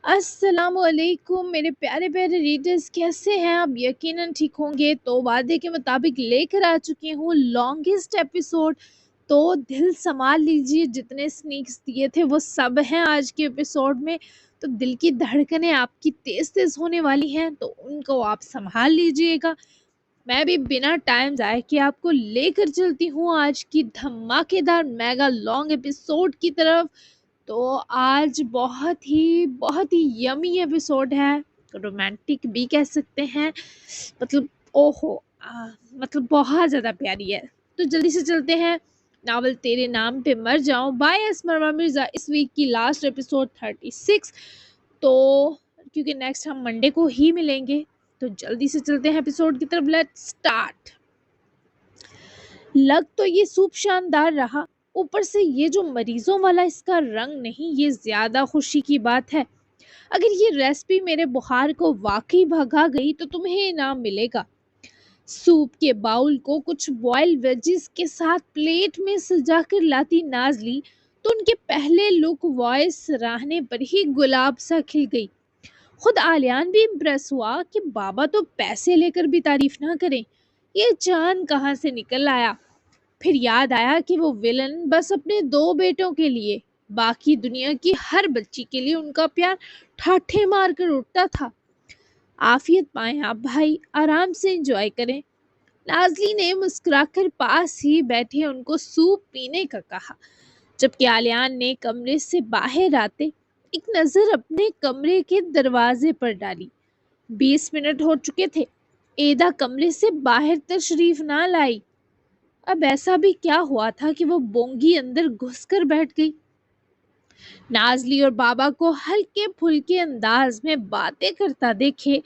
السلام علیکم میرے پیارے پیارے ریڈرز، کیسے ہیں آپ؟ یقیناً ٹھیک ہوں گے۔ تو وعدے کے مطابق لے کر آ چکی ہوں لانگسٹ ایپیسوڈ، تو دل سنبھال لیجیے۔ جتنے سنیکس دیے تھے وہ سب ہیں آج کے ایپیسوڈ میں، تو دل کی دھڑکنیں آپ کی تیز تیز ہونے والی ہیں، تو ان کو آپ سنبھال لیجیے گا۔ میں بھی بنا ٹائم ضائع کیے آپ کو لے کر چلتی ہوں آج کی دھماکے دار میگا لانگ ایپیسوڈ کی طرف۔ تو آج بہت ہی یمی ایپیسوڈ ہے، رومانٹک بھی کہہ سکتے ہیں، مطلب اوہو مطلب بہت زیادہ پیاری ہے۔ تو جلدی سے چلتے ہیں ناول تیرے نام پہ مر جاؤں بائی اسمروا مرزا، اس ویک کی لاسٹ ایپیسوڈ 36۔ تو کیونکہ نیکسٹ ہم منڈے کو ہی ملیں گے، تو جلدی سے چلتے ہیں ایپیسوڈ کی طرف۔ Let start. لگ تو یہ سوپ شاندار رہا، اوپر سے یہ جو مریضوں والا اس کا رنگ نہیں، یہ زیادہ خوشی کی بات ہے۔ اگر یہ ریسپی میرے بخار کو واقعی بھگا گئی تو تمہیں انعام ملے گا۔ سوپ کے باؤل کو کچھ بوائل ویجز کے ساتھ پلیٹ میں سجا کر لاتی نازلی تو ان کے پہلے لک وائس سراہنے پر ہی گلاب سا کھل گئی۔ خود آلیان بھی امپریس ہوا کہ بابا تو پیسے لے کر بھی تعریف نہ کریں، یہ چاند کہاں سے نکل آیا۔ پھر یاد آیا کہ وہ ویلن بس اپنے 2 بیٹوں کے لیے، باقی دنیا کی ہر بچی کے لیے ان کا پیار ٹھاٹھے مار کر اٹھتا تھا۔ عافیت پائیں آپ بھائی، آرام سے انجوائے کریں، نازلی نے مسکرا کر پاس ہی بیٹھے ان کو سوپ پینے کا کہا، جبکہ آلیان نے کمرے سے باہر آتے ایک نظر اپنے کمرے کے دروازے پر ڈالی۔ 20 منٹ ہو چکے تھے، ایدا کمرے سے باہر تشریف نہ لائی۔ اب ایسا بھی کیا ہوا تھا کہ وہ بونگی اندر گھس کر بیٹھ گئی؟ نازلی اور بابا کو ہلکے پھلکے انداز میں باتیں کرتا دیکھے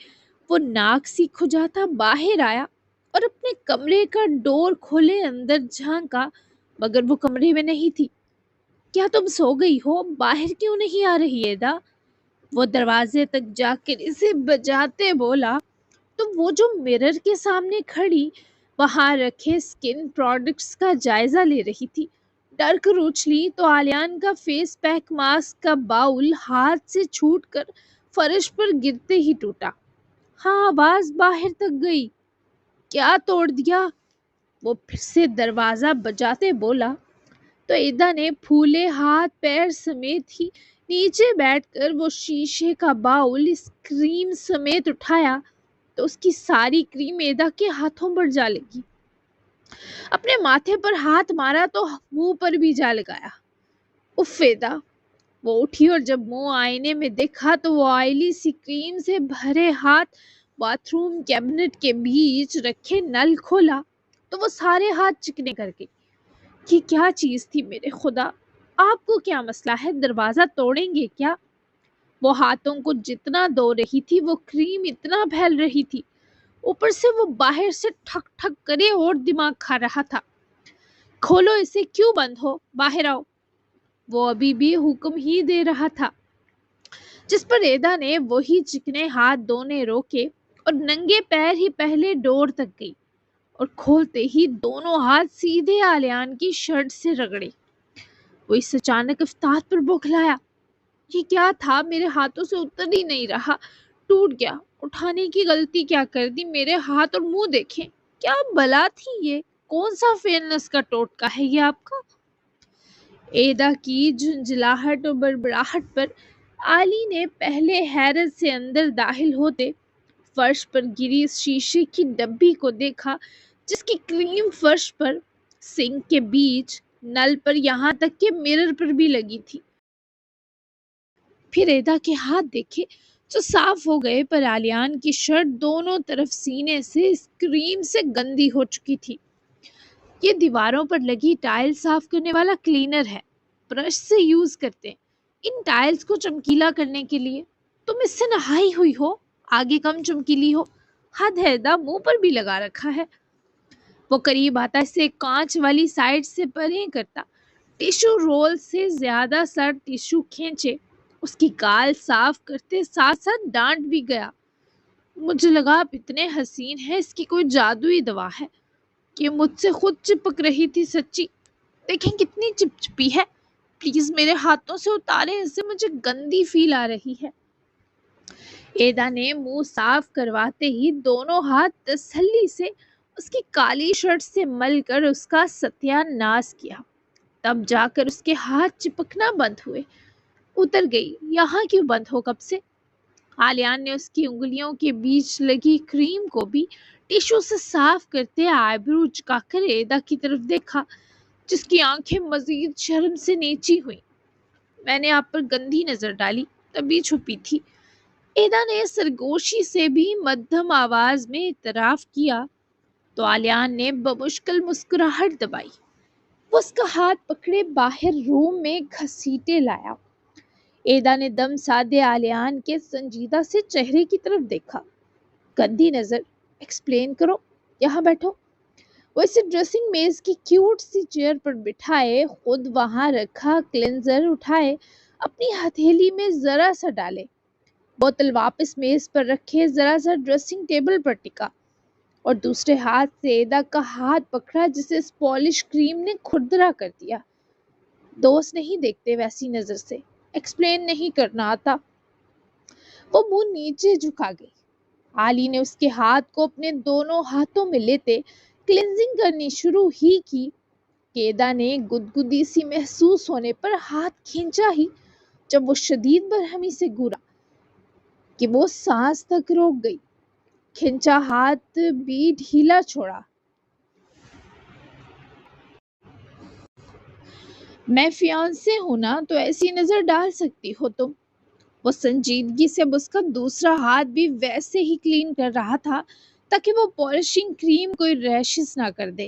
وہ ناک سی کھجاتا باہر آیا اور اپنے کمرے کا ڈور کھولے اندر جھانکا، مگر وہ کمرے میں نہیں تھی۔ کیا تم سو گئی ہو؟ باہر کیوں نہیں آ رہی ایدا؟ وہ دروازے تک جا کر اسے بجاتے بولا، تو وہ جو مرر کے سامنے کھڑی وہاں رکھے سکن پروڈکٹس کا جائزہ لے رہی تھی، ڈر کر اچھلی تو آلیان کا فیس پیک ماسک کا باؤل ہاتھ سے چھوٹ کر فرش پر گرتے ہی ٹوٹا۔ ہاں، آواز باہر تک گئی۔ کیا توڑ دیا؟ وہ پھر سے دروازہ بجاتے بولا، تو ایدا نے پھولے ہاتھ پیر سمیت ہی نیچے بیٹھ کر وہ شیشے کا باؤل اس کریم سمیت اٹھایا تو اس کی ساری کریم ایدا کے ہاتھوں پر جا لگی۔ اپنے ماتھے پر ہاتھ مارا تو منہ پر بھی جا لگایا۔ اف ایدا! وہ اٹھی اور جب منہ آئینے میں دیکھا تو وہ آئلی سی کریم سے بھرے ہاتھ باتھ روم کیبنٹ کے بیچ رکھے نل کھولا تو وہ سارے ہاتھ چکنے کر گئی۔ یہ کیا چیز تھی میرے خدا؟ آپ کو کیا مسئلہ ہے؟ دروازہ توڑیں گے کیا؟ وہ ہاتھوں کو جتنا دھو رہی تھی وہ کریم اتنا پھیل رہی تھی، اوپر سے وہ باہر سے ٹھک ٹھک کرے اور دماغ کھا رہا تھا۔ کھولو اسے، کیوں بند ہو؟ باہر آؤ! وہ ابھی بھی حکم ہی دے رہا تھا، جس پر ایدا نے وہی چکنے ہاتھ دھونے روکے اور ننگے پیر ہی پہلے ڈور تک گئی اور کھولتے ہی دونوں ہاتھ سیدھے آلیان کی شرٹ سے رگڑے۔ وہ اس اچانک افتاد پر بوکھلایا، یہ کیا تھا؟ میرے ہاتھوں سے اتر ہی نہیں رہا، ٹوٹ گیا۔ اٹھانے کی غلطی کیا کر دی؟ میرے ہاتھ اور منہ دیکھیں، کیا بلا تھی یہ؟ کون سا فیئرنس کا ٹوٹکا ہے یہ آپ کا؟ ایدا کی جھنجھلاہٹ اور بڑبڑاہٹ پر آلی نے پہلے حیرت سے اندر داخل ہوتے فرش پر گری اس شیشے کی ڈبی کو دیکھا جس کی کریم فرش پر، سنک کے بیچ، نل پر، یہاں تک کہ مرر پر بھی لگی تھی۔ پھر ایدا کے ہاتھ دیکھے جو صاف ہو گئے، پر آلیان کی شرٹ دونوں طرف سینے سے اس کریم سے گندی ہو چکی تھی۔ یہ دیواروں پر لگی ٹائل صاف کرنے والا کلینر ہے، برش سے یوز کرتے ہیں ان ٹائلز کو چمکیلا کرنے کے لیے۔ تم اس سے نہائی ہوئی ہو، آگے کم چمکیلی ہو، حد ہے ایدا، منہ پر بھی لگا رکھا ہے۔ وہ قریب آتا اسے کانچ والی سائڈ سے پریں کرتا، ٹیشو رول سے زیادہ سا ٹیشو کھینچے، اس کی گال صاف کرتے ساتھ ساتھ ڈانٹ بھی گیا، مجھے لگا آپ اتنے حسین ہیں، اس کی کوئی جادوئی دوا ہے۔ یہ مجھ سے خود چپک رہی تھی، سچی دیکھیں کتنی چپچپی ہے، پلیز میرے ہاتھوں سے اتاریں اسے، مجھے گندی فیل آ رہی ہے۔ ایدا نے منہ صاف کرواتے ہی دونوں ہاتھ تسلی سے اس کی کالی شرٹ سے مل کر اس کا ستیہ ناش کیا، تب جا کر اس کے ہاتھ چپکنا بند ہوئے۔ اتر گئی، یہاں کیوں بند ہو کب سے؟ آلیان نے اس کی انگلیوں کے بیچ لگی کریم کو بھی ٹیشو سے صاف کرتے آئی برو جھکا کر ایدا کی طرف دیکھا، جس کی آنکھیں مزید شرم سے نیچی ہوئیں۔ میں نے آپ پر گندی نظر ڈالی، تبھی چھپی تھی۔ ایدا نے سرگوشی سے بھی مدھم آواز میں اعتراف کیا تو آلیان نے بمشکل مسکراہٹ دبائی۔ وہ اس کا ہاتھ پکڑے باہر روم میں گھسیٹے لایا۔ ایدا نے دم سادے آلیان کے سنجیدہ سے چہرے کی طرف دیکھا۔ گندی نظر، ایکسپلین کرو، یہاں بیٹھو۔ وہ اسے ڈریسنگ میز کی کیوٹ سی چیئر پر بٹھائے، خود وہاں رکھا کلینزر اٹھائے، اپنی ہتھیلی میں ذرا سا ڈالے، بوتل واپس میز پر رکھے، ذرا سا ڈریسنگ ٹیبل پر ٹکا اور دوسرے ہاتھ سے ایدا کا ہاتھ پکڑا جسے اس پالش کریم نے کھردرا کر دیا۔ دوست نہیں دیکھتے ویسی نظر سے، ایکسپلین نہیں کرنا آتا۔ وہ منہ نیچے جھکا گئی۔ آلی نے اس کے ہاتھ کو اپنے دونوں ہاتھوں میں لیتے کلینزنگ کرنی شروع ہی کی کہ ایدا نے گدگدی سی محسوس ہونے پر ہاتھ کھینچا ہی، جب وہ شدید برہمی سے گھورا کہ وہ سانس تک روک گئی۔ کھینچا ہاتھ بھی ڈھیلا چھوڑا۔ میں فیانسے ہوں نا، تو ایسی نظر ڈال سکتی ہو تم۔ وہ سنجیدگی سے اب اس کا دوسرا ہاتھ بھی ویسے ہی کلین کر رہا تھا تاکہ وہ پالشنگ کریم کوئی ریشز نہ کر دے۔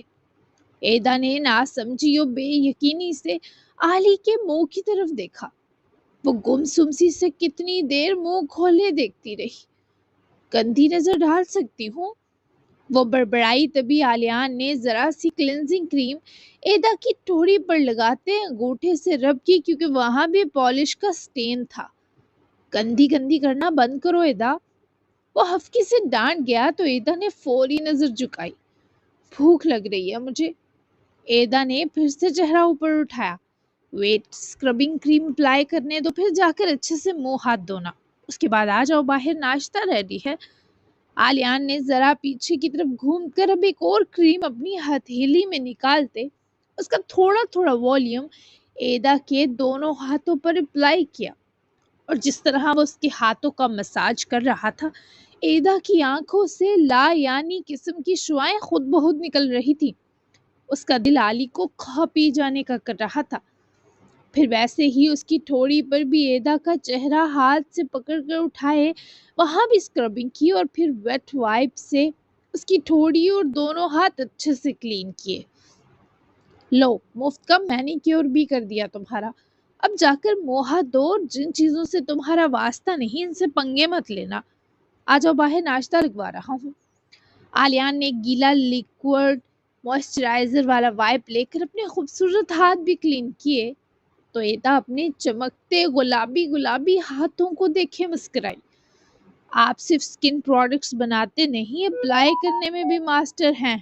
ایدا نے ناسمجھی اور بے یقینی سے آلی کے منہ کی طرف دیکھا۔ وہ گمسم سے کتنی دیر منہ کھولے دیکھتی رہی۔ گندی نظر ڈال سکتی ہوں، وہ بڑبڑائی، تبھی آلیان نے ذرا سی کلینزنگ کریم ایدا کی ٹوڑی پر لگاتے انگوٹھے سے رب کی، کیونکہ وہاں بھی پالش کا سٹین تھا۔ گندی گندی کرنا بند کرو ایدا، وہ ہفکی سے ڈانٹ گیا تو ایدا نے فوری نظر جھکائی۔ بھوک لگ رہی ہے مجھے۔ ایدا نے پھر سے چہرہ اوپر اٹھایا۔ ویٹ، اسکربنگ کریم اپلائی کرنے دو، پھر جا کر اچھے سے منہ ہاتھ دھونا، اس کے بعد آ جاؤ باہر، ناشتہ ریڈی ہے۔ آلیان نے ذرا پیچھے کی طرف گھوم کر اب ایک اور کریم اپنی ہتھیلی میں نکالتے اس کا تھوڑا تھوڑا والیوم ایدا کے دونوں ہاتھوں پر اپلائی کیا، اور جس طرح وہ اس کے ہاتھوں کا مساج کر رہا تھا، ایدا کی آنکھوں سے لا یعنی قسم کی شعائیں خود بخود نکل رہی تھی۔ اس کا دل آلی کو کھا پی جانے کا کر رہا تھا۔ پھر ویسے ہی اس کی ٹھوڑی پر بھی ایدا کا چہرہ ہاتھ سے پکڑ کر اٹھائے، وہاں بھی اسکربنگ کی اور پھر ویٹ وائپ سے اس کی ٹھوڑی اور دونوں ہاتھ اچھے سے کلین کیے۔ لو، مفت کا مینیکیور بھی کر دیا تمہارا، اب جا کر منہ ہاتھ دو، اور جن چیزوں سے تمہارا واسطہ نہیں ان سے پنگے مت لینا۔ آ جاؤ باہر، ناشتہ لگوا رہا ہوں۔ آلیان نے گیلا لیکوڈ موئسچرائزر والا وائپ لے کر اپنے خوبصورت ہاتھ بھی کلین کیے تو ایدا اپنے چمکتے گلابی ہاتھوں کو دیکھے مسکرائی۔ آپ صرف سکن پروڈکٹس بناتے نہیں، اپلائی کرنے میں بھی ماسٹر ہیں۔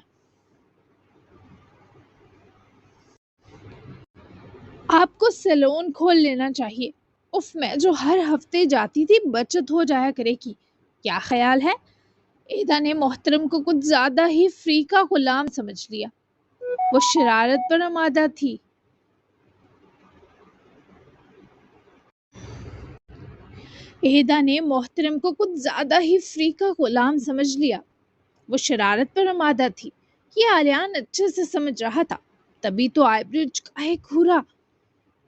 آپ کو سیلون کھول لینا چاہیے۔ اف، میں جو ہر ہفتے جاتی تھی، بچت ہو جایا کرے گی۔ کیا خیال ہے؟ ایدا نے محترم کو کچھ زیادہ ہی فری کا غلام سمجھ لیا۔ وہ شرارت پر آمادہ تھی۔ ایدا نے محترم کو کچھ زیادہ ہی فری کا غلام سمجھ لیا۔ وہ شرارت پر آمادہ تھی، یہ آلیان اچھے سے سمجھ رہا تھا، تبھی تو آئیبرو جھکائے گھورا۔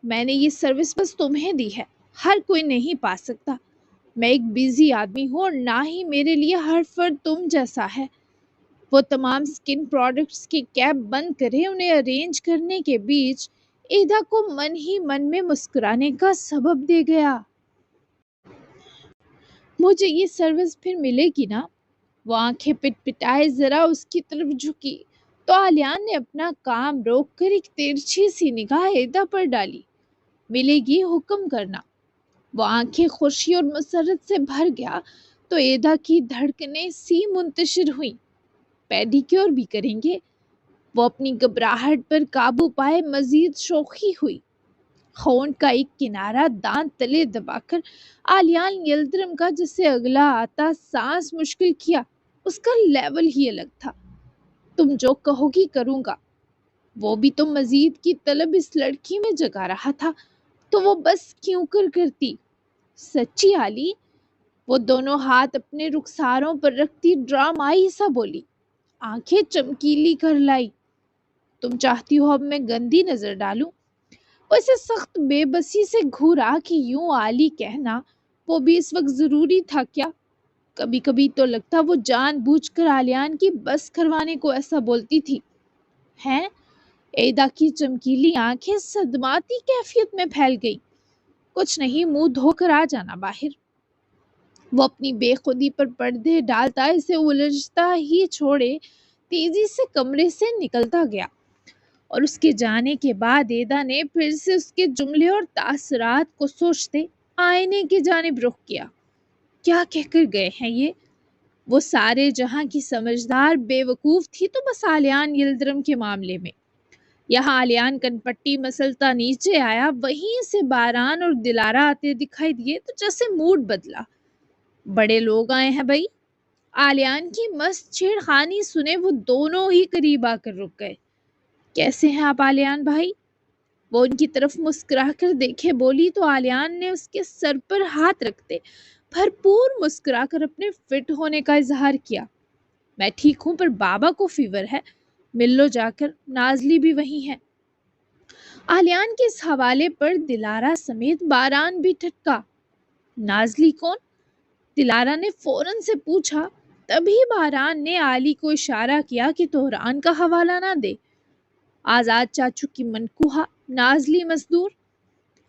میں نے یہ سروس بس تمہیں دی ہے، ہر کوئی نہیں پا سکتا۔ میں ایک بیزی آدمی ہوں اور نہ ہی میرے لیے ہر فرد تم جیسا ہے۔ وہ تمام سکن پروڈکٹس کی کیپ بند کرے انہیں ارینج کرنے کے بیچ ایدا کو من ہی من میں مسکرانے کا سبب دے گیا۔ مجھے یہ سروس پھر ملے گی نا؟ وہ آنکھیں پٹ پٹائے ذرا اس کی طرف جھکی تو آلیان نے اپنا کام روک کر ایک ترچھی سی نگاہ ایدا پر ڈالی۔ ملے گی، حکم کرنا۔ وہ آنکھیں خوشی اور مسرت سے بھر گیا تو ایدا کی دھڑکنیں سی منتشر ہوئیں۔ پیڈیکیور بھی کریں گے؟ وہ اپنی گھبراہٹ پر قابو پائے مزید شوخی ہوئی۔ ہونٹ کا ایک کنارہ دانت تلے دباکر آلیان یلدرم کا جسے اگلا آتا سانس مشکل کیا۔ اس کا لیول ہی الگ تھا۔ تم جو کہو گی کروں گا۔ وہ بھی تو مزید کی طلب اس لڑکی میں جگا رہا تھا، تو وہ بس کیوں کرتی؟ سچی آلی؟ وہ دونوں ہاتھ اپنے رخساروں پر رکھتی ڈرامائی سا بولی، آنکھیں چمکیلی کر لائی۔ تم چاہتی ہو اب میں گندی نظر ڈالوں؟ وہ اسے سخت بے بسی سے گھورا کہ یوں آلی کہنا وہ بھی اس وقت ضروری تھا کیا؟ کبھی کبھی تو لگتا وہ جان بوجھ کر آلیان کی بس کروانے کو ایسا بولتی تھی۔ ہیں؟ ایدا کی چمکیلی آنکھیں صدماتی کیفیت میں پھیل گئی۔ کچھ نہیں، منہ دھو کر آ جانا باہر۔ وہ اپنی بے خودی پر پردے ڈالتا اسے الجھتا ہی چھوڑے تیزی سے کمرے سے نکلتا گیا، اور اس کے جانے کے بعد ایدا نے پھر سے اس کے جملے اور تاثرات کو سوچتے آئینے کی جانب رخ کیا۔ کیا کہہ کر گئے ہیں یہ؟ وہ سارے جہاں کی سمجھدار بے وقوف تھی تو بس آلیان یلدرم کے معاملے میں۔ یہاں آلیان کن پٹی مسلتا نیچے آیا، وہیں سے باران اور دلارا آتے دکھائی دیے تو جیسے موڈ بدلا۔ بڑے لوگ آئے ہیں بھائی۔ آلیان کی مست چھیڑ خانی سنے وہ دونوں ہی قریب آ کر رک گئے۔ کیسے ہیں آپ آلیان بھائی؟ وہ ان کی طرف مسکرا کر دیکھے بولی تو آلیان نے اس کے سر پر ہاتھ رکھتے بھرپور مسکرا کر اپنے فٹ ہونے کا اظہار کیا۔ میں ٹھیک ہوں، پر بابا کو فیور ہے، مل لو جا کر، نازلی بھی وہی ہے۔ آلیان کے اس حوالے پر دلارا سمیت باران بھی ٹھٹکا۔ نازلی کون؟ دلارا نے فوراً سے پوچھا، تبھی باران نے آلی کو اشارہ کیا کہ توران کا حوالہ نہ دے۔ آزاد چاچو کی منکوہا، نازلی مزدور۔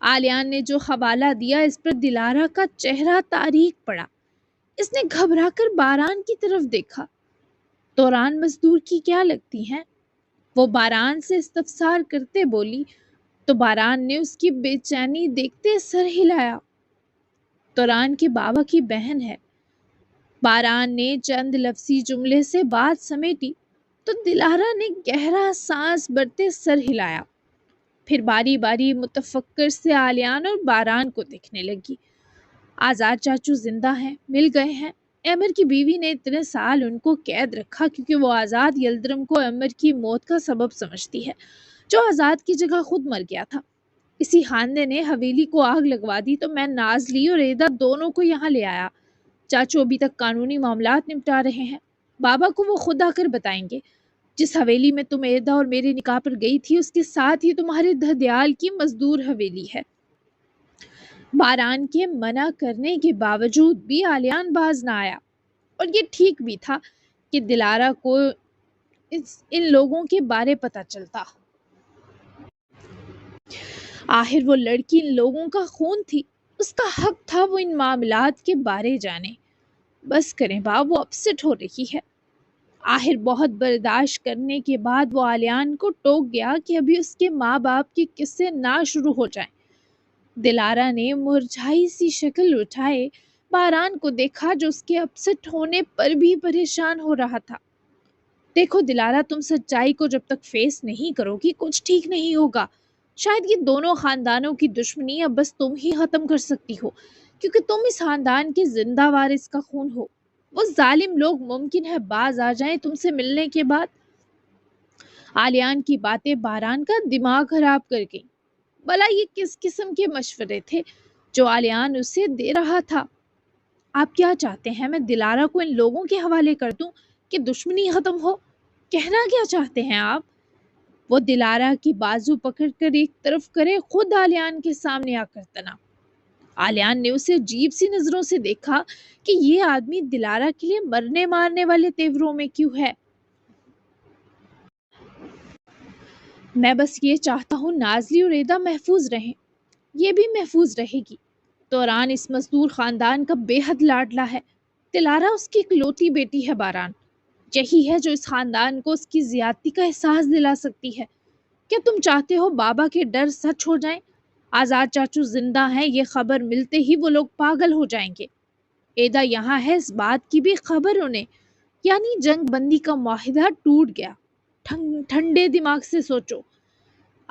آلیان نے جو حوالہ دیا اس پر دلارا کا چہرہ تاریک پڑا۔ اس نے گھبرا کر باران کی طرف دیکھا۔ توران مزدور کی کیا لگتی ہیں؟ وہ باران سے استفسار کرتے بولی تو باران نے اس کی بے چینی دیکھتے سر ہلایا۔ توران کے بابا کی بہن ہے۔ باران نے چند لفظی جملے سے بات سمیٹی تو دلارا نے گہرا سانس بھرتے سر ہلایا، پھر باری باری متفکر سے آلیان اور باران کو دیکھنے لگی۔ آزاد چاچو زندہ ہیں، مل گئے ہیں۔ ایمر کی بیوی نے اتنے سال ان کو قید رکھا کیونکہ وہ آزاد یلدرم کو ایمر کی موت کا سبب سمجھتی ہے، جو آزاد کی جگہ خود مر گیا تھا۔ اسی خاندے نے حویلی کو آگ لگوا دی تو میں نازلی اور ایدا دونوں کو یہاں لے آیا۔ چاچو ابھی تک قانونی معاملات نمٹا رہے ہیں، بابا کو وہ خود آ کر بتائیں گے۔ جس حویلی میں تم ایدا اور میرے نکاح پر گئی تھی اس کے ساتھ ہی تمہارے دھدیال کی مزدور حویلی ہے۔ باران کے منع کرنے کے باوجود بھی آلیان باز نہ آیا، اور یہ ٹھیک بھی تھا کہ دلارا کو ان لوگوں کے بارے پتہ چلتا۔ آخر وہ لڑکی ان لوگوں کا خون تھی، اس کا حق تھا وہ ان معاملات کے بارے جانے۔ بس کریں باپ، وہ اپسٹ ہو رہی ہے۔ آخر بہت برداشت کرنے کے بعد وہ آلیان کو ٹوک گیا کہ ابھی اس کے ماں باپ کے قصے نہ شروع ہو جائیں۔ دلارا نے مرجھائی سی شکل اٹھائے باران کو دیکھا جو اس کے اپسٹ ہونے پر بھی پریشان ہو رہا تھا۔ دیکھو دلارا، تم سچائی کو جب تک فیس نہیں کرو گی کچھ ٹھیک نہیں ہوگا۔ شاید یہ دونوں خاندانوں کی دشمنی اب بس تم ہی ختم کر سکتی ہو، کیونکہ تم اس خاندان کے زندہ وارث کا خون ہو۔ وہ ظالم لوگ ممکن ہے باز آ جائیں تم سے ملنے کے بعد۔ آلیان کی باتیں باران کا دماغ خراب کر گئیں۔ بھلا یہ کس قسم کے مشورے تھے جو آلیان اسے دے رہا تھا؟ آپ کیا چاہتے ہیں میں دلارا کو ان لوگوں کے حوالے کر دوں کہ دشمنی ختم ہو؟ کہنا کیا چاہتے ہیں آپ؟ وہ دلارا کی بازو پکڑ کر ایک طرف کرے خود آلیان کے سامنے آ کر تنا۔ آلیان نے اسے عجیب سی نظروں سے دیکھا کہ یہ آدمی دلارا کے لیے مرنے مارنے والے تیوروں میں کیوں ہے۔ میں بس یہ چاہتا ہوں نازلی اور ایدا محفوظ رہیں، یہ بھی محفوظ رہے گی۔ توران اس مزدور خاندان کا بے حد لاڈلا ہے، دلارا اس کی اکلوتی بیٹی ہے۔ باران یہی ہے جو اس خاندان کو اس کی زیادتی کا احساس دلا سکتی ہے۔ کیا تم چاہتے ہو بابا کے ڈر سچ ہو جائیں؟ آزاد چاچو زندہ ہیں یہ خبر ملتے ہی وہ لوگ پاگل ہو جائیں گے۔ ایدا یہاں ہے اس بات کی بھی خبر انہیں، یعنی جنگ بندی کا معاہدہ ٹوٹ گیا۔ ٹھنڈے دماغ سے سوچو۔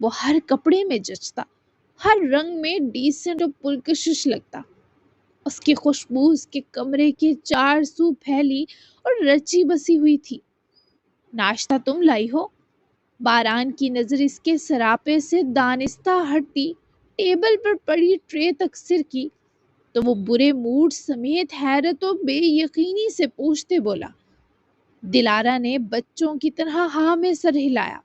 وہ ہر کپڑے میں جچتا، ہر رنگ میں ڈیسنٹ اور پرکشش لگتا۔ اس کی خوشبو اس کے کمرے کے چار سو پھیلی اور رچی بسی ہوئی تھی۔ ناشتہ تم لائی ہو؟ باران کی نظر اس کے سراپے سے دانستہ ہٹتی ٹیبل پر پڑی ٹرے تک سر کی تو وہ برے موڈ سمیت حیرت و بے یقینی سے پوچھتے بولا۔ دلارا نے بچوں کی طرح ہاں میں سر ہلایا۔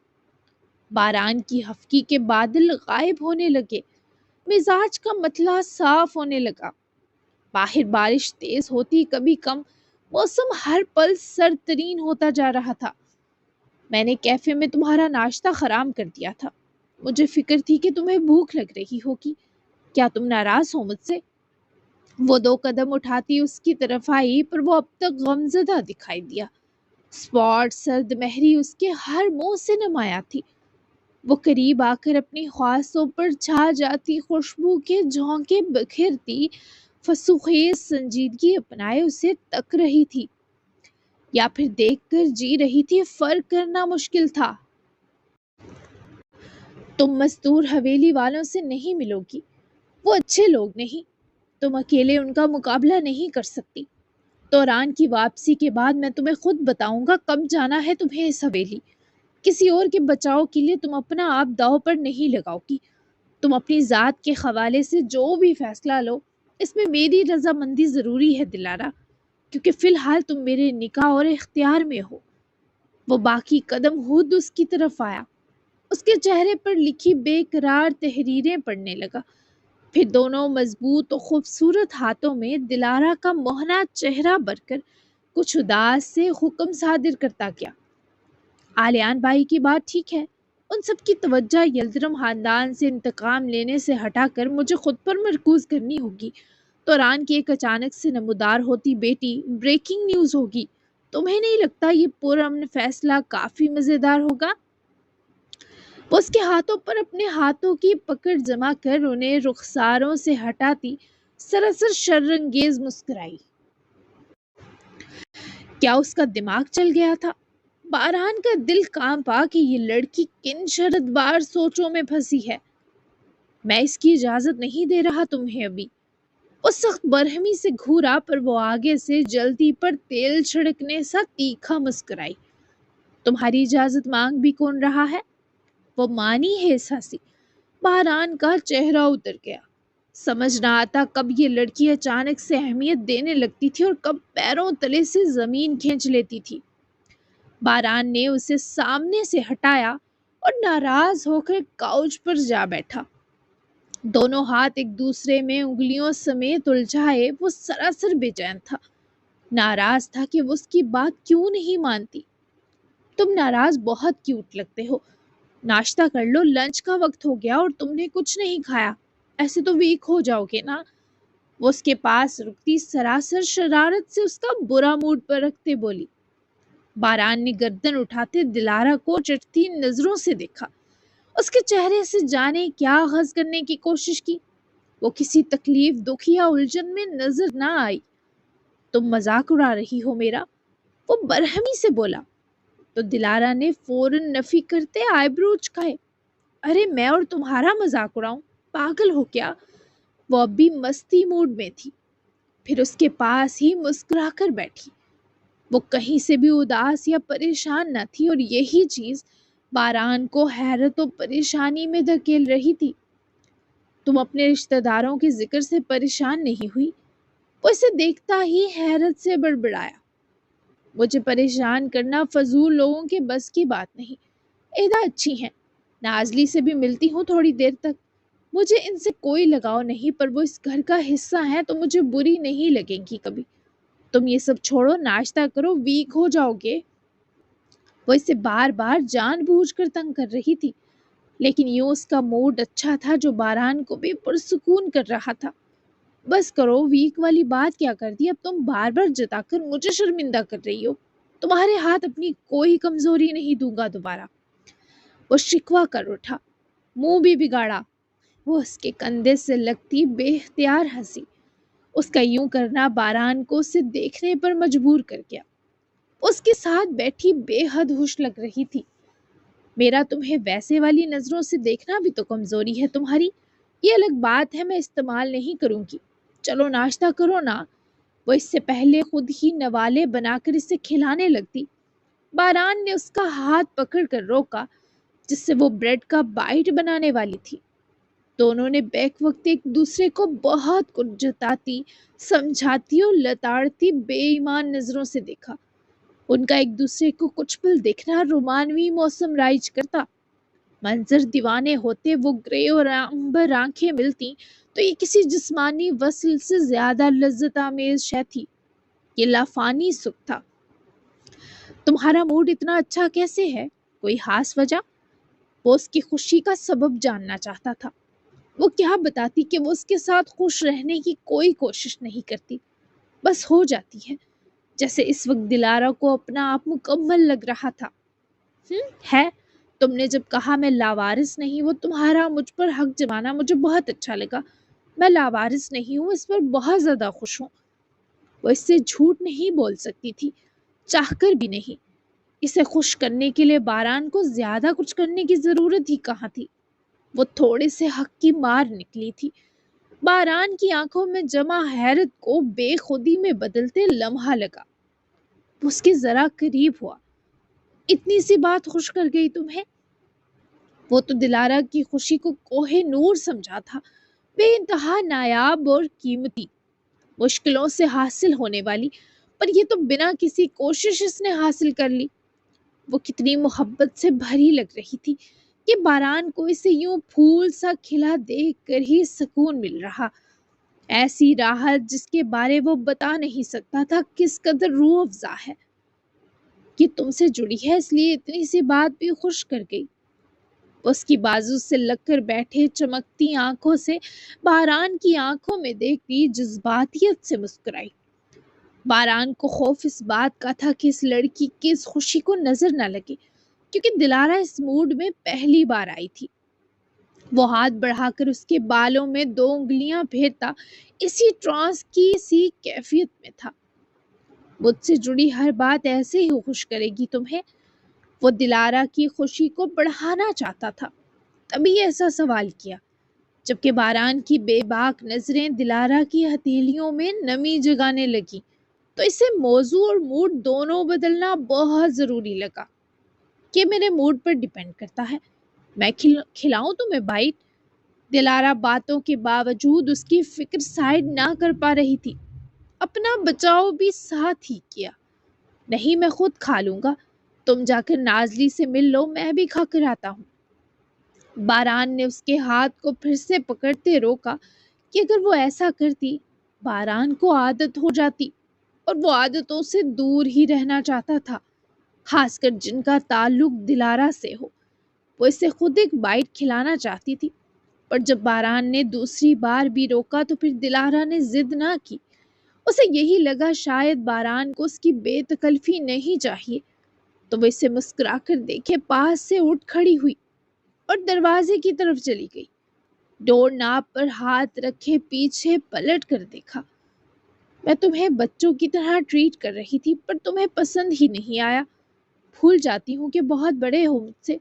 باران کی ہفکی کے بادل غائب ہونے لگے، مزاج کا متلا صاف ہونے لگا۔ باہر بارش تیز ہوتی کبھی کم، موسم ہر پل سرد ترین ہوتا جا رہا تھا۔ میں نے کیفے میں تمہارا ناشتہ خراب کر دیا تھا، مجھے فکر تھی کہ تمہیں بھوک لگ رہی ہوگی، کیا تم ناراض ہو مجھ سے؟ وہ دو قدم اٹھاتی اس کی طرف آئی پر وہ اب تک غمزدہ دکھائی دیا۔ سپاٹ سرد مہری اس کے ہر منہ سے نمایاں تھی۔ وہ قریب آ کر اپنی خواصوں پر چھا جاتی خوشبو کے جھونکے بکھیرتی فسوخیز سنجیدگی اپنائے اسے تک رہی تھی، یا پھر دیکھ کر جی رہی تھی۔ فرق کرنا مشکل تھا۔ تم مزدور حویلی والوں سے نہیں ملو گی، وہ اچھے لوگ نہیں، تم اکیلے ان کا مقابلہ نہیں کر سکتی۔ دوران کی واپسی کے بعد میں تمہیں خود بتاؤں گا کب جانا ہے تمہیں اس حویلی۔ کسی اور کے بچاؤ کے لیے تم اپنا آپ داؤ پر نہیں لگاؤ گی۔ تم اپنی ذات کے حوالے سے جو بھی فیصلہ لو، اس میں میری رضامندی ضروری ہے دلارا، کیونکہ فی الحال تم میرے نکاح اور اختیار میں ہو۔ وہ باقی قدم خود اس کی طرف آیا، اس کے چہرے پر لکھی بے قرار تحریریں پڑھنے لگا، پھر دونوں مضبوط و خوبصورت ہاتھوں میں دلارا کا مہنا چہرہ بھر کر کچھ اداس سے حکم صادر کرتا گیا۔ آلیان بھائی کی بات ٹھیک ہے، ان سب کی توجہ یلدرم خاندان سے انتقام لینے سے ہٹا کر مجھے خود پر مرکوز کرنی ہوگی۔ دوران کی ایک اچانک سے نمودار ہوتی بیٹی بریکنگ نیوز ہوگی۔ تمہیں نہیں لگتا یہ پرامن فیصلہ کافی مزیدار ہوگا؟ وہ اس کے ہاتھوں پر اپنے ہاتھوں کی پکڑ جما کر انہیں رخساروں سے ہٹاتی سراسر شرانگیز مسکرائی۔ کیا اس کا دماغ چل گیا تھا؟ باران کا دل کانپا کہ یہ لڑکی کن شرط بار سوچوں میں پھنسی ہے۔ میں اس کی اجازت نہیں دے رہا تمہیں ابھی۔ وہ سخت برہمی سے گھورا پر وہ آگے سے جلدی پر تیل چھڑکنے سا تیکھا مسکرائی۔ تمہاری اجازت مانگ بھی کون رہا ہے؟ وہ مانی ہے ساسی۔ باران کا چہرہ اتر گیا۔ سمجھ نہ آتا کب یہ لڑکی اچانک سے اہمیت دینے لگتی تھی اور کب پیروں تلے سے زمین کھینچ لیتی تھی۔ باران نے اسے سامنے سے ہٹایا اور ناراض ہو کر کاؤچ پر جا بیٹھا۔ دونوں ہاتھ ایک دوسرے میں انگلیوں سمیت الجھائے وہ سراسر بے چین تھا۔ ناراض تھا کہ وہ اس کی بات کیوں نہیں مانتی۔ تم ناراض بہت کیوٹ لگتے ہو، ناشتہ کر لو، لنچ کا وقت ہو گیا اور تم نے کچھ نہیں کھایا، ایسے تو ویک ہو جاؤ گے نا۔ وہ اس کے پاس رکتی سراسر شرارت سے اس کا برا موڈ پر رکھتے بولی۔ باران نے گردن اٹھاتے دلارا کو چٹتی نظروں سے دیکھا، اس کے چہرے سے جانے کیا غض کرنے کی کوشش کی۔ وہ کسی تکلیف دکھ یا الجھن میں نظر نہ آئی۔ تم مذاق اڑا رہی ہو میرا، وہ برہمی سے بولا۔ تو دلارا نے فوراً نفی کرتے آئی برو اچکائے۔ ارے میں اور تمہارا مذاق اڑاؤں، پاگل ہو کیا؟ وہ اب بھی مستی موڈ میں تھی، پھر اس کے پاس ہی مسکرا کر بیٹھی۔ وہ کہیں سے بھی اداس یا پریشان نہ تھی اور یہی چیز باران کو حیرت و پریشانی میں دھکیل رہی تھی۔ تم اپنے رشتہ داروں کے ذکر سے پریشان نہیں ہوئی؟ وہ اسے دیکھتا ہی حیرت سے بڑبڑایا۔ مجھے پریشان کرنا فضول لوگوں کے بس کی بات نہیں۔ ادا اچھی ہیں، نازلی سے بھی ملتی ہوں تھوڑی دیر تک، مجھے ان سے کوئی لگاؤ نہیں، پر وہ اس گھر کا حصہ ہیں تو مجھے بری نہیں لگیں گی کبھی۔ تم یہ سب چھوڑو، ناشتہ کرو، ویک ہو جاؤ گے۔ وہ اسے بار بار جان بوجھ کر تنگ کر رہی تھی، لیکن یوں اس کا موڈ اچھا تھا جو باران کو بھی پرسکون کر رہا تھا۔ بس کرو، ویک والی بات کیا کر دی، اب تم بار بار جتا کر مجھے شرمندہ کر رہی ہو۔ تمہارے ہاتھ اپنی کوئی کمزوری نہیں دوں گا دوبارہ۔ وہ شکوہ کر اٹھا، منہ بھی بگاڑا۔ وہ اس کے کندھے سے لگتی بے اختیار ہنسی۔ اس کا یوں کرنا باران کو اسے دیکھنے پر مجبور کر گیا۔ اس کے ساتھ بیٹھی بے حد خوش لگ رہی تھی۔ میرا تمہیں ویسے والی نظروں سے دیکھنا بھی تو کمزوری ہے تمہاری۔ یہ الگ بات ہے، میں استعمال نہیں کروں گی۔ چلو ناشتہ کرو نا۔ وہ اس سے پہلے خود ہی نوالے بنا کر اسے کھلانے لگتی۔ باران نے اس کا ہاتھ پکڑ کر روکا جس سے وہ بریڈ کا بائٹ بنانے والی تھی۔ دونوں نے بیک وقت ایک دوسرے کو بہت کچھ جتاتی، سمجھاتی اور لتاڑتی بے ایمان نظروں سے دیکھا۔ ان کا ایک دوسرے کو کچھ پل دیکھنا رومانوی موسم رائج کرتا۔ منظر دیوانے ہوتے، وہ گرے اور امبر آنکھیں ملتی تو یہ کسی جسمانی وصل سے زیادہ لذت آمیز شے تھی۔ یہ لافانی سکھ تھا۔ تمہارا موڈ اتنا اچھا کیسے ہے؟ کوئی خاص وجہ؟ وہ اس کی خوشی کا سبب جاننا چاہتا تھا۔ وہ کیا بتاتی کہ وہ اس کے ساتھ خوش رہنے کی کوئی کوشش نہیں کرتی، بس ہو جاتی ہے، جیسے اس وقت دلارا کو اپنا آپ مکمل لگ رہا تھا۔ ہے، تم نے جب کہا میں لاوارث نہیں، وہ تمہارا مجھ پر حق جمانا مجھے بہت اچھا لگا۔ میں لاوارث نہیں ہوں، اس پر بہت زیادہ خوش ہوں۔ وہ اس سے جھوٹ نہیں بول سکتی تھی، چاہ کر بھی نہیں۔ اسے خوش کرنے کے لیے باران کو زیادہ کچھ کرنے کی ضرورت ہی کہاں تھی۔ وہ تھوڑے سے حق کی مار نکلی تھی۔ باران کی آنکھوں میں جمع حیرت کو بے خودی میں بدلتے لمحہ لگا۔ اس کے ذرا قریب ہوا۔ اتنی سی بات خوش کر گئی تمہیں؟ وہ تو دلارا کی خوشی کو کوہ نور سمجھا تھا، بے انتہا نایاب اور قیمتی، مشکلوں سے حاصل ہونے والی، پر یہ تو بنا کسی کوشش اس نے حاصل کر لی۔ وہ کتنی محبت سے بھری لگ رہی تھی کہ باران کو اسے یوں پھول سا کھلا دیکھ کر ہی سکون مل رہا۔ ایسی راحت جس کے بارے وہ بتا نہیں سکتا تھا کس قدر روح افزا ہے، کہ تم سے جڑی ہے اس لیے اتنی سی بات بھی خوش کر گئی۔ اس کی بازو سے لگ کر بیٹھے چمکتی آنکھوں سے باران کی آنکھوں میں دیکھتی جذباتیت سے مسکرائی۔ باران کو خوف اس بات کا تھا کہ اس لڑکی کی اس خوشی کو نظر نہ لگے، کیونکہ دلارا اس موڈ میں پہلی بار آئی تھی۔ وہ ہاتھ بڑھا کر اس کے بالوں میں 2 انگلیاں پھیرتا اسی ٹرانس کی سی کیفیت میں تھا۔ مجھ سے جڑی ہر بات ایسے ہی خوش کرے گی تمہیں؟ وہ دلارا کی خوشی کو بڑھانا چاہتا تھا، تبھی ایسا سوال کیا، جبکہ باران کی بے باک نظریں دلارا کی ہتھیلیوں میں نمی جگانے لگی تو اسے موضوع اور موڈ دونوں بدلنا بہت ضروری لگا۔ کہ میرے موڈ پر ڈیپینڈ کرتا ہے، میں کھلاؤں تمہیں بائٹ؟ دلارا باتوں کے باوجود اس کی فکر سائڈ نہ کر پا رہی تھی، اپنا بچاؤ بھی ساتھ ہی کیا۔ نہیں، میں خود کھا لوں گا، تم جا کر نازلی سے مل لو، میں بھی کھا کر آتا ہوں۔ باران نے اس کے ہاتھ کو پھر سے پکڑتے روکا کہ اگر وہ ایسا کرتی باران کو عادت ہو جاتی، اور وہ عادتوں سے دور ہی رہنا چاہتا تھا، خاص کر جن کا تعلق دلارا سے ہو۔ وہ اسے خود ایک بائٹ کھلانا چاہتی تھی، پر جب باران نے دوسری بار بھی روکا تو پھر دلارا نے ضد نہ کی۔ اسے یہی لگا شاید باران کو اس کی بے تکلفی نہیں چاہیے، تو وہ اسے مسکرا کر دیکھے پاس سے اٹھ کھڑی ہوئی اور دروازے کی طرف چلی گئی۔ ڈور ناپ پر ہاتھ رکھے پیچھے پلٹ کر دیکھا۔ میں تمہیں بچوں کی طرح ٹریٹ کر رہی تھی، پر تمہیں پسند ہی نہیں آیا۔ بھول جاتی ہوں کہ بہت بڑے ہو مجھ سے،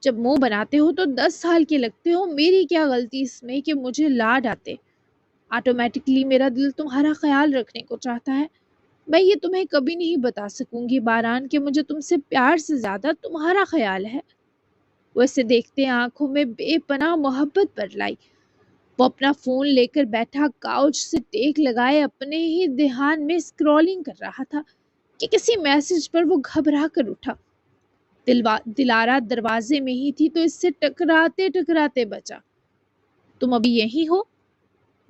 جب منہ بناتے ہو تو 10 سال کے لگتے ہو۔ میری کیا غلطی اس میں کہ مجھے لاڈ آتے؟ آٹومیٹکلی میرا دل تمہارا خیال رکھنے کو چاہتا ہے۔ میں یہ تمہیں کبھی نہیں بتا سکوں گی باران کہ مجھے تم سے پیار سے زیادہ تمہارا خیال ہے۔ وہ اسے دیکھتے آنکھوں میں بے پناہ محبت پر لائی۔ وہ اپنا فون لے کر بیٹھا کاؤچ سے ٹیک لگائے اپنے ہی دھیان میں اسکرولنگ کر رہا تھا کہ کسی میسج پر وہ گھبرا کر اٹھا۔ دلارا دروازے میں ہی تھی تو اس سے ٹکراتے ٹکراتے بچا۔ تم ابھی یہی ہو؟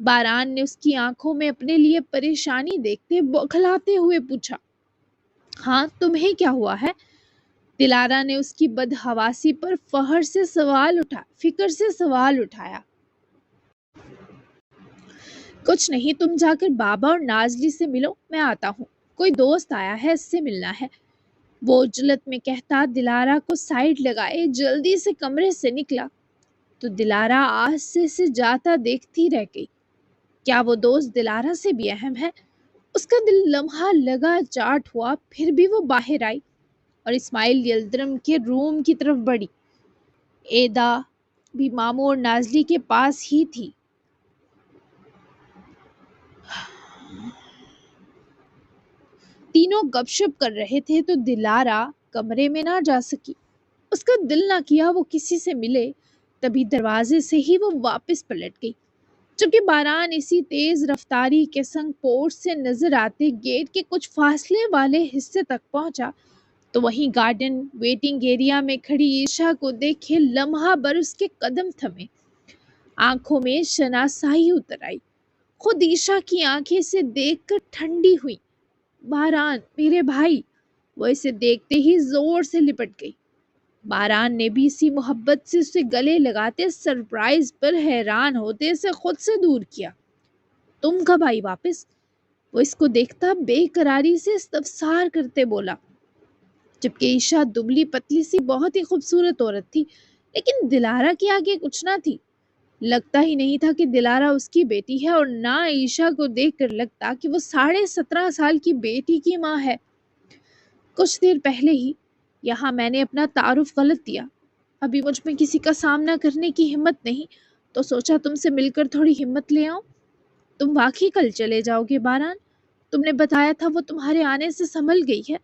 باران نے اس کی آنکھوں میں اپنے لیے پریشانی دیکھتے بوکھلاتے ہوئے پوچھا۔ ہاں، تمہیں کیا ہوا ہے؟ دلارا نے اس کی بدحواسی پر فکر سے سوال اٹھایا۔ کچھ نہیں، تم جا کر بابا اور نازلی سے ملو، میں آتا ہوں، کوئی دوست آیا ہے، اس سے ملنا ہے۔ وہ عجلت میں کہتا دلارا کو سائڈ لگائے جلدی سے کمرے سے نکلا تو دلارا آہستہ سے جاتا دیکھتی رہ گئی۔ کیا وہ دوست دلارا سے بھی اہم ہے؟ اس کا دل لمحہ لگا چاٹ ہوا، پھر بھی وہ باہر آئی اور اسماعیل یلدرم کے روم کی طرف بڑھی۔ ایدا بھی ماموں اور نازلی کے پاس ہی تھی۔ تینوں گپ شپ کر رہے تھے تو دلارا کمرے میں نہ جا سکی۔ اس کا دل نہ کیا وہ کسی سے ملے، تبھی دروازے سے ہی وہ واپس پلٹ گئی۔ جبکہ باران اسی تیز رفتاری کے سنگ پورٹ سے نظر آتے گیٹ کے کچھ فاصلے والے حصے تک پہنچا تو وہیں گارڈن ویٹنگ ایریا میں کھڑی عشا کو دیکھے لمحہ بھر اس کے قدم تھمے، آنکھوں میں شناسائی اتر آئی۔ خود عشا کی آنکھیں سے دیکھ کر ٹھنڈی ہوئی۔ باران میرے بھائی، وہ اسے دیکھتے ہی زور سے لپٹ گئی۔ باران نے بھی اسی محبت سے اسے گلے لگاتے سرپرائز پر حیران ہوتے اسے خود سے دور کیا۔ تم کب آئی واپس؟ وہ اس کو دیکھتا بے قراری سے استفسار کرتے بولا، جبکہ عشا دبلی پتلی سی بہت ہی خوبصورت عورت تھی، لیکن دلارا کے آگے کچھ نہ تھی۔ لگتا ہی نہیں تھا کہ دلارا اس کی بیٹی ہے، اور نہ عشا کو دیکھ کر لگتا کہ وہ 17.5 سال کی بیٹی کی ماں ہے۔ کچھ دیر پہلے ہی یہاں میں نے اپنا تعارف غلط دیا، ابھی مجھ میں کسی کا سامنا کرنے کی ہمت نہیں، تو سوچا تم سے مل کر تھوڑی ہمت لے آؤں۔ تم واقعی کل چلے جاؤ گے باران؟ تم نے بتایا تھا وہ تمہارے آنے سے سنبھل گئی ہے۔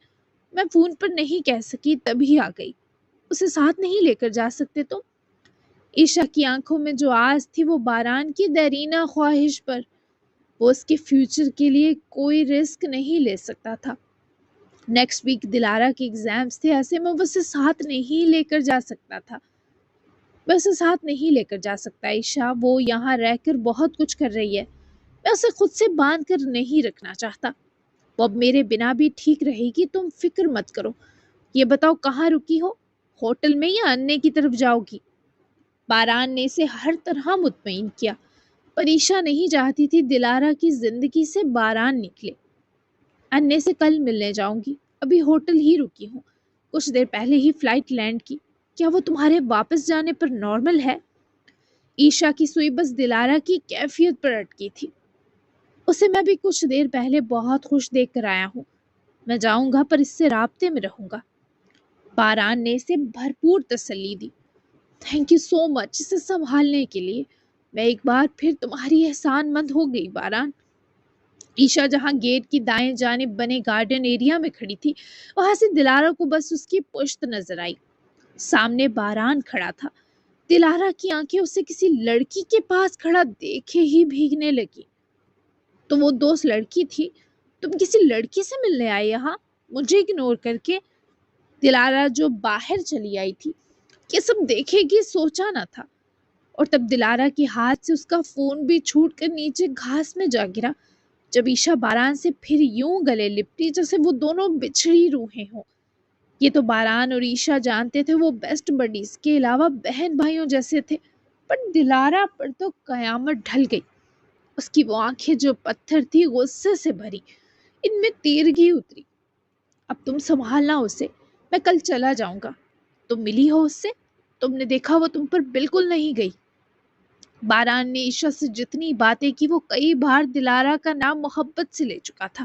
میں فون پر نہیں کہہ سکی تبھی آ گئی۔ اسے ساتھ نہیں لے کر جا سکتے تم؟ عشا کی آنکھوں میں جو آس تھی وہ باران کی دیرینہ خواہش پر، وہ اس کے فیوچر کے لیے کوئی رسک نہیں لے سکتا تھا۔ نیکسٹ ویک دلارا کے ایگزامز تھے، ایسے میں وہ اسے ساتھ نہیں لے کر جا سکتا تھا۔ میں اسے ساتھ نہیں لے کر جا سکتا عشا، وہ یہاں رہ کر بہت کچھ کر رہی ہے، میں اسے خود سے باندھ کر نہیں رکھنا چاہتا۔ وہ اب میرے بنا بھی ٹھیک رہے گی، تم فکر مت کرو۔ یہ بتاؤ کہاں رکی ہو، ہوٹل میں یا انّے کی طرف جاؤ گی؟ باران نے اسے ہر طرح مطمئن کیا، پر عشا نہیں چاہتی تھی دلارا کی زندگی سے باران نکلے۔ انّے سے کل ملنے جاؤں گی، ابھی ہوٹل ہی رکی ہوں، کچھ دیر پہلے ہی فلائٹ لینڈ کی۔ کیا وہ تمہارے واپس جانے پر نارمل ہے؟ عشا کی سوئی بس دلارا کی کیفیت پر اٹکی تھی۔ اسے میں بھی کچھ دیر پہلے بہت خوش دیکھ کر آیا ہوں، میں جاؤں گا پر اس سے رابطے میں رہوں گا۔ باران نے اسے بھرپور تسلی دی۔ تھینک یو سو مچ اسے سنبھالنے کے لیے، میں ایک بار پھر تمہاری احسان مند ہو گئی باران۔ عشا جہاں گیٹ کی دائیں جانب بنے گارڈن ایریا میں کھڑی تھی، وہاں سے دلارا کو بس اس کی پشت نظر آئی۔ سامنے باران کھڑا تھا۔ دلارا کی آنکھیں اسے کسی لڑکی کے پاس کھڑا دیکھے ہی بھیگنے لگی۔ تو وہ دوست لڑکی تھی؟ تم کسی لڑکی سے ملنے آئے یہاں مجھے اگنور کر کے؟ دلارا جو باہر چلی آئی تھی، یہ سب دیکھے گی سوچا نہ تھا۔ اور تب دلارا کے ہاتھ سے اس کا فون بھی چھوٹ کر نیچے گھاس میں جا گرا، جب عشا باران سے پھر یوں گلے لپٹی جیسے وہ دونوں بچھڑی روحیں ہوں۔ یہ تو باران اور عشا جانتے تھے وہ بیسٹ بڈیز کے علاوہ بہن بھائیوں جیسے تھے، پر دلارا پر تو قیامت ڈھل گئی۔ اس کی وہ آنکھیں جو پتھر تھی غصے سے بھری، ان میں تیرگی اتری۔ اب تم سنبھالنا اسے، میں کل چلا جاؤں گا۔ تم ملی ہو اس سے؟ تم نے دیکھا وہ تم پر بالکل نہیں گئی۔ باران نے عشا سے جتنی باتیں کی وہ کئی بار دلارا کا نام محبت سے لے چکا تھا،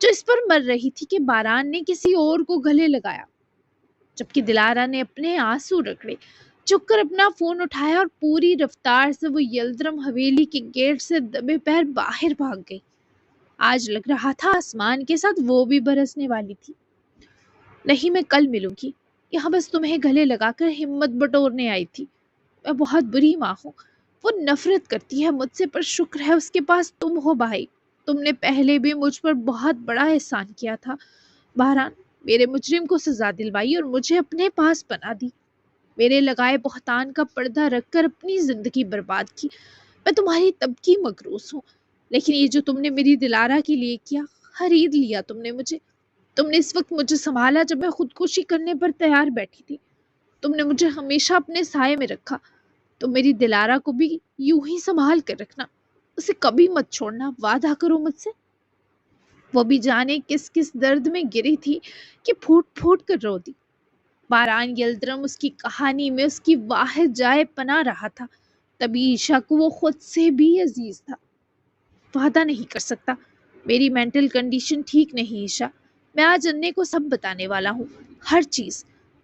جو اس پر مر رہی تھی کہ باران نے کسی اور کو گلے لگایا۔ جبکہ دلارا نے اپنے آنسو رگڑے، چک کر اپنا فون اٹھایا اور پوری رفتار سے وہ یلدرم حویلی کے گیٹ سے دبے پیر باہر بھاگ گئی۔ آج لگ رہا تھا آسمان کے ساتھ وہ بھی برسنے والی تھی۔ نہیں میں کل ملوں گی، یہاں بس تمہیں گلے لگا کر ہمت بٹورنے آئی تھی۔ میں بہت بری ماں ہوں، وہ نفرت کرتی ہے مجھ سے، پر شکر ہے اس کے پاس تم ہو بھائی، تم نے پہلے بھی مجھ پر بہت بڑا احسان کیا تھا۔ باران میرے مجرم کو سزا دلوائی اور مجھے اپنے پاس بنا دی، میرے لگائے بہتان کا پردہ رکھ کر اپنی زندگی برباد کی۔ میں تمہاری تب کی مکروس ہوں، لیکن یہ جو تم نے میری دلارا کے لیے کیا، خرید لیا تم نے مجھے۔ تم نے اس وقت مجھے سنبھالا جب میں خودکشی کرنے پر تیار بیٹھی تھی، تم نے مجھے ہمیشہ اپنے سائے میں رکھا۔ تم میری دلارا کو بھی یوں ہی سنبھال کر رکھنا، اسے کبھی مت چھوڑنا، وعدہ کرو مجھ سے۔ وہ بھی جانے کس کس درد میں گری تھی کہ پھوٹ پھوٹ کر رو دی۔ باران یلدرم اس کی کہانی میں اس کی واحد جائے پناہ رہا تھا، تبھی عشا کو وہ خود سے بھی عزیز تھا۔ وعدہ نہیں کر سکتا، میری مینٹل کنڈیشن ٹھیک نہیں عشا، میں آج انّے کو سب بتانے والا ہوں، ہر چیز۔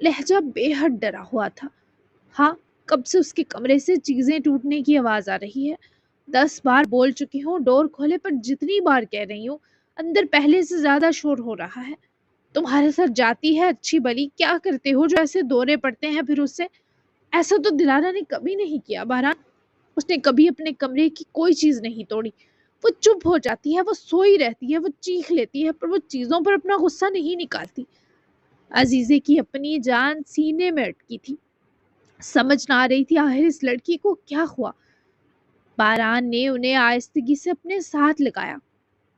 لہجہ بے حد ڈرا ہوا تھا۔ ہاں، کب سے اس کے کمرے سے چیزیں ٹوٹنے کی آواز آ رہی ہے۔ 10 بار بول چکی ہوں ڈور کھولے، پر جتنی بار کہہ رہی ہوں اندر پہلے سے زیادہ شور ہو رہا ہے۔ تمہارے ساتھ جاتی ہے اچھی بلی، کیا کرتے ہو جو ایسے دورے پڑتے ہیں پھر اس سے؟ ایسا تو دلارا نے کبھی نہیں کیا بہران، اس نے کبھی اپنے کمرے کی کوئی چیز نہیں توڑی۔ وہ چپ ہو جاتی ہے، وہ سوئی رہتی ہے، وہ چیخ لیتی ہے، پر وہ چیزوں پر اپنا غصہ نہیں نکالتی۔ عزیزے کی اپنی جان سینے میں اٹکی تھی، سمجھ نہ آ رہی تھی آخر اس لڑکی کو کیا ہوا۔ باران نے انہیں آہستگی سے اپنے ساتھ لگایا،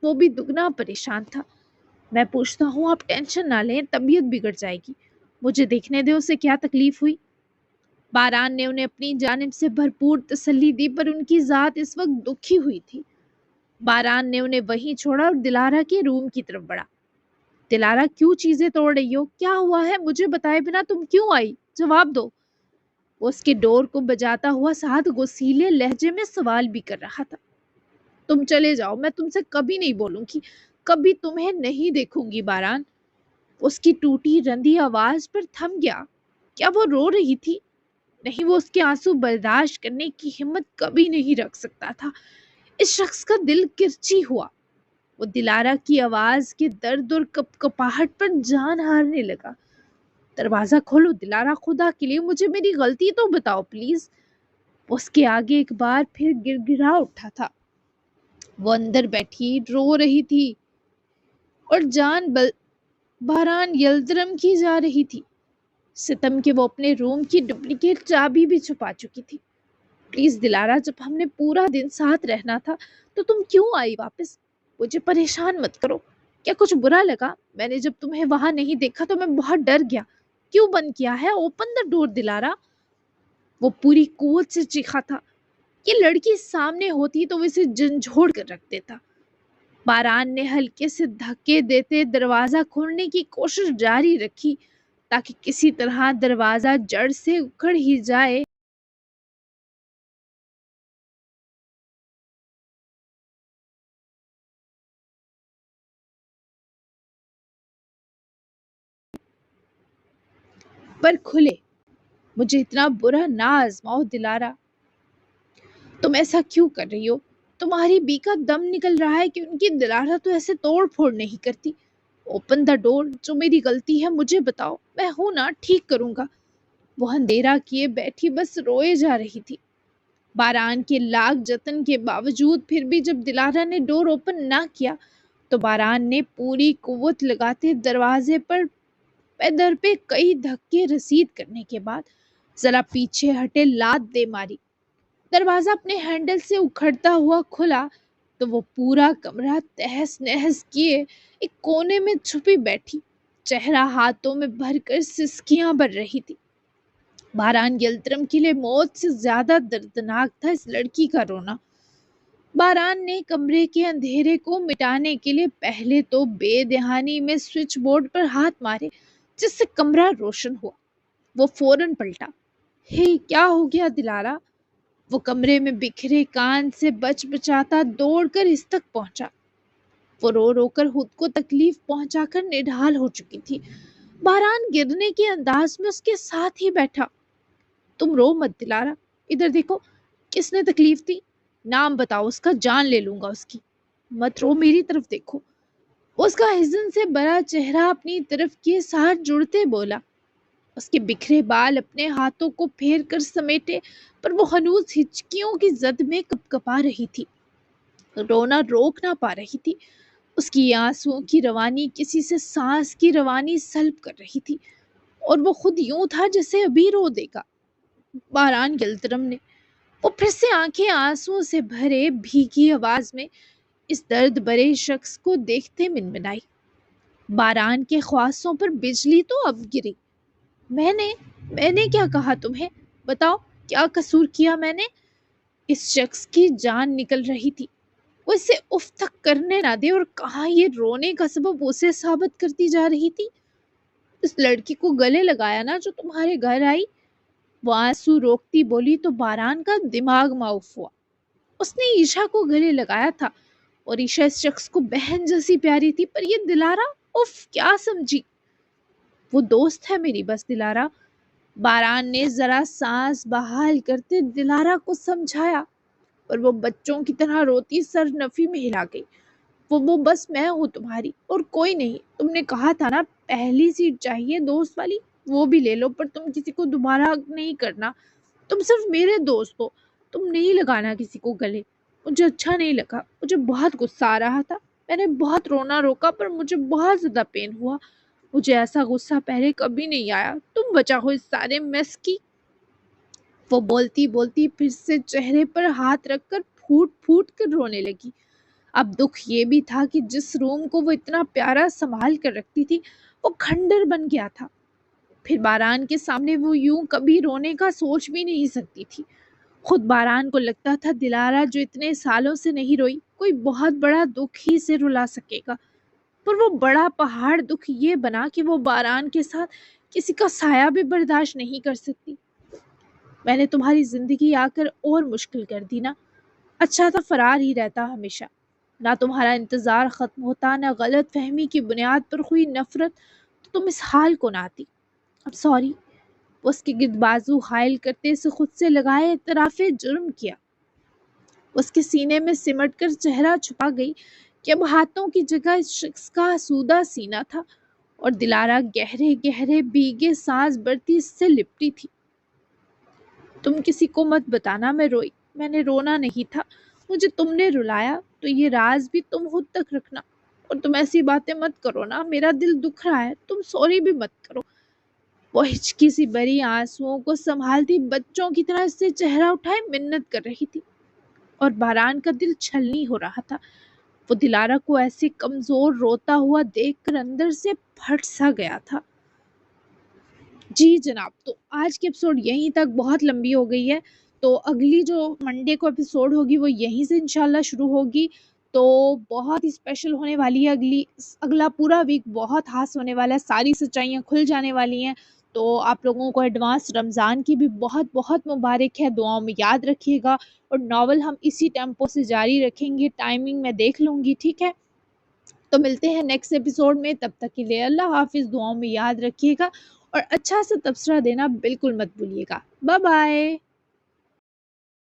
وہ بھی دگنا پریشان تھا۔ میں پوچھتا ہوں آپ ٹینشن نہ لیں، طبیعت بگڑ جائے گی، مجھے دیکھنے دے اسے کیا تکلیف ہوئی۔ باران نے انہیں اپنی جانب سے بھرپور تسلی دی، پر ان کی ذات اس وقت دکھی ہوئی تھی۔ باران نے انہیں وہیں چھوڑا اور دلارا کے روم کی طرف بڑھا۔ دلارا کیوں چیزیں توڑ رہی ہو؟ کیا ہوا ہے؟ مجھے بتائے بنا تم کیوں آئی؟ جواب دو۔ وہ اس کے ڈور کو بجاتا ہوا ساتھ غصیلے لہجے میں سوال بھی کر رہا تھا۔ تم چلے جاؤ، میں تم سے کبھی نہیں بولوں گی، کبھی تمہیں نہیں دیکھوں گی باران۔ اس کی ٹوٹی رندی آواز پر تھم گیا۔ کیا وہ رو رہی تھی؟ نہیں، وہ اس کے آنسو برداشت کرنے کی ہمت کبھی نہیں رکھ سکتا تھا۔ اس شخص کا دل کرچی ہوا۔ وہ دلارا کی آواز کے درد اور کپ کپاہٹ پر جان ہارنے لگا۔ دروازہ کھولو دلارا، خدا کے لیے مجھے میری غلطی تو بتاؤ پلیز۔ اس کے آگے ایک بار پھر گر گرا اٹھا تھا۔ وہ اندر بیٹھی رو رہی تھی اور بہران یلدرم کی جا رہی تھی۔ ستم کے وہ اپنے روم کی ڈپلیکیٹ چابی بھی چھپا چکی تھی۔ پلیز دلارا، جب ہم نے پورا دن ساتھ رہنا تھا تو تم کیوں آئی واپس؟ مجھے پریشان مت کرو۔ کیا کچھ برا لگا؟ میں نے جب تمہیں وہاں نہیں دیکھا تو میں بہت ڈر گیا۔ کیوں بند کیا ہے؟ اوپن دا ڈور دلارا۔ وہ پوری قوت سے چیخا تھا۔ یہ لڑکی سامنے ہوتی تو وہ اسے جھنجھوڑ کر رکھ دیتا۔ باران نے ہلکے سے دھکے دیتے دروازہ کھولنے کی کوشش جاری رکھی تاکہ کسی طرح دروازہ جڑ سے اکھڑ ہی جائے۔ پر کھلے۔ مجھے اتنا برا نہ آزماؤ دلارا، تم ایسا کیوں کر رہی ہو؟ تمہاری بی کا دم نکل رہا ہے کہ ان کی دلارا تو ایسے توڑ پھوڑ نہیں کرتی۔ اوپن دا ڈور، جو میری غلطی ہے مجھے بتاؤ، میں ہوں نا، ٹھیک کروں گا۔ وہ اندھیرا کیے بیٹھی بس روئے جا رہی تھی۔ باران کے لاکھ جتن کے باوجود پھر بھی جب دلارا نے ڈور اوپن نہ کیا تو باران نے پوری قوت لگاتے دروازے پر پیدر پہ کئی دھکے رسید کرنے کے بعد ذرا پیچھے ہٹے لات دے ماری۔ دروازہ اپنے ہینڈل سے اکھڑتا ہوا کھلا تو وہ پورا کمرہ تہس نہس کیے ایک کونے میں چھپی بیٹھی، چہرہ ہاتھوں میں بھر کر سسکیاں بھر رہی تھی۔ باران یلترم کے لیے موت سے زیادہ دردناک تھا اس لڑکی کا رونا۔ باران نے کمرے کے اندھیرے کو مٹانے کے لیے پہلے تو بے دہانی میں سوئچ بورڈ پر ہاتھ مارے، جس سے کمرہ روشن ہوا۔ وہ فوراً پلٹا۔ ہے، کیا ہو گیا دلارا؟ وہ کمرے میں بکھرے کان سے بچ بچاتا دوڑ کر اس تک پہنچا۔ وہ رو رو کر خود کو تکلیف پہنچا کر نڈھال ہو چکی تھی۔ باران گرنے کے انداز میں اس کے ساتھ ہی بیٹھا۔ تم رو مت دلارا، ادھر دیکھو، کس نے تکلیف دی؟ نام بتاؤ اس کا، جان لے لوں گا اس کی۔ مت رو، میری طرف دیکھو۔ اس کا حزن سے بڑا چہرہ اپنی طرف کے ساتھ جڑتے بولا۔ اس کے بکھرے بال اپنے ہاتھوں کو پھیر کر سمیٹے، پر وہ ہنوز ہچکیوں کی زد میں کپ کپا رہی تھی، رونا روک نہ پا رہی تھی۔ اس کی آنسوؤں کی روانی کسی سے سانس کی روانی سلب کر رہی تھی، اور وہ خود یوں تھا جیسے ابھی رو دے گا۔ باران یلترم نے، وہ پھر سے آنکھیں آنسوؤں سے بھرے بھیگی آواز میں اس درد برے شخص کو دیکھتے منمنائی۔ باران کے خواصوں پر بجلی تو اب گری۔ میں نے کیا کہا تمہیں؟ بتاؤ، کیا قصور کیا میں نے؟ اس شخص کی جان نکل رہی تھی، وہ اسے اف تک کرنے نہ دے، اور کہاں یہ رونے کا سبب اسے ثابت کرتی جا رہی تھی۔ اس لڑکی کو گلے لگایا نا جو تمہارے گھر آئی؟ وہ آنسو روکتی بولی تو باران کا دماغ معاف ہوا۔ اس نے عیشا کو گلے لگایا تھا، اور عیشا اس شخص کو بہن جیسی پیاری تھی، پر یہ دلارا، اف، کیا سمجھی؟ وہ دوست ہے میری بس دلارا۔ باران نے ذرا سانس بحال کرتے دلارا کو سمجھایا، اور وہ بچوں کی طرح روتی سر نفی میں ہلا گئی۔ وہ بس میں ہوں تمہاری اور کوئی نہیں۔ تم نے کہا تھا نا پہلی سیٹ چاہیے دوست والی، وہ بھی لے لو، پر تم کسی کو دوبارہ نہیں کرنا۔ تم صرف میرے دوست ہو، تم نہیں لگانا کسی کو گلے۔ مجھے اچھا نہیں لگا، مجھے بہت غصہ آ رہا تھا، میں نے بہت رونا روکا، پر مجھے بہت زیادہ پین ہوا۔ مجھے ایسا غصہ پہلے کبھی نہیں آیا۔ تم بچا ہو اس سارے میس کی۔ وہ بولتی بولتی پھر سے چہرے پر ہاتھ رکھ کر پھوٹ پھوٹ کر رونے لگی۔ اب دکھ یہ بھی تھا کہ جس روم کو وہ اتنا پیارا سنبھال کر رکھتی تھی وہ کھنڈر بن گیا تھا۔ پھر باران کے سامنے وہ یوں کبھی رونے کا سوچ بھی نہیں سکتی تھی۔ خود باران کو لگتا تھا دلارا جو اتنے سالوں سے نہیں روئی کوئی بہت بڑا دکھ ہی سے رلا سکے گا، پر وہ بڑا پہاڑ دکھ یہ بنا کہ وہ باران کے ساتھ کسی کا سایہ بھی برداشت نہیں کر سکتی۔ میں نے تمہاری زندگی آ کر اور مشکل کر دی نا، اچھا تھا فرار ہی رہتا ہمیشہ، نہ تمہارا انتظار ختم ہوتا، نہ غلط فہمی کی بنیاد پر ہوئی نفرت تو تم اس حال کو نہ آتی۔ اب سوری۔ وہ اس کے گرد بازو حائل کرتے سے خود سے لگائے اعتراف جرم کیا۔ اس کے سینے میں سمٹ کر چہرہ چھپا گئی کہ اب ہاتھوں کی جگہ اس شخص کا آسودہ سینہ تھا، اور دلارا گہرے گہرے بھیگے سانس بھرتی اس سے لپٹی تھی۔ تم کسی کو مت بتانا میں روئی، میں نے رونا نہیں تھا، مجھے تم نے رلایا، تو یہ راز بھی تم خود تک رکھنا، اور تم ایسی باتیں مت کرو نا، میرا دل دکھ رہا ہے، تم سوری بھی مت کرو۔ وہ ہچکی سی بری آنسوؤں کو سنبھالتی بچوں کی طرح اس سے چہرہ اٹھائے منت کر رہی تھی، اور باران کا دل چھلنی ہو رہا تھا۔ وہ دلارا کو ایسے کمزور روتا ہوا دیکھ کر اندر سے پھٹ سا گیا تھا۔ جی جناب، تو آج کی ایپیسوڈ یہیں تک، بہت لمبی ہو گئی ہے، تو اگلی جو منڈے کو ایپیسوڈ ہوگی وہ یہیں سے انشاءاللہ شروع ہوگی، تو بہت ہی اسپیشل ہونے والی ہے۔ اگلا پورا ویک بہت خاص ہونے والا ہے، ساری سچائیاں کھل جانے والی ہیں، تو آپ لوگوں کو ایڈوانس رمضان کی بھی بہت بہت مبارک ہے، دعاؤں میں یاد رکھیے گا، اور ناول ہم اسی ٹیمپو سے جاری رکھیں گے، ٹائمنگ میں دیکھ لوں گی، ٹھیک ہے؟ تو ملتے ہیں نیکسٹ ایپیسوڈ میں، تب تک کے لیے اللہ حافظ، دعاؤں میں یاد رکھیے گا، اور اچھا سا تبصرہ دینا بالکل مت بھولیے گا۔ Bye bye.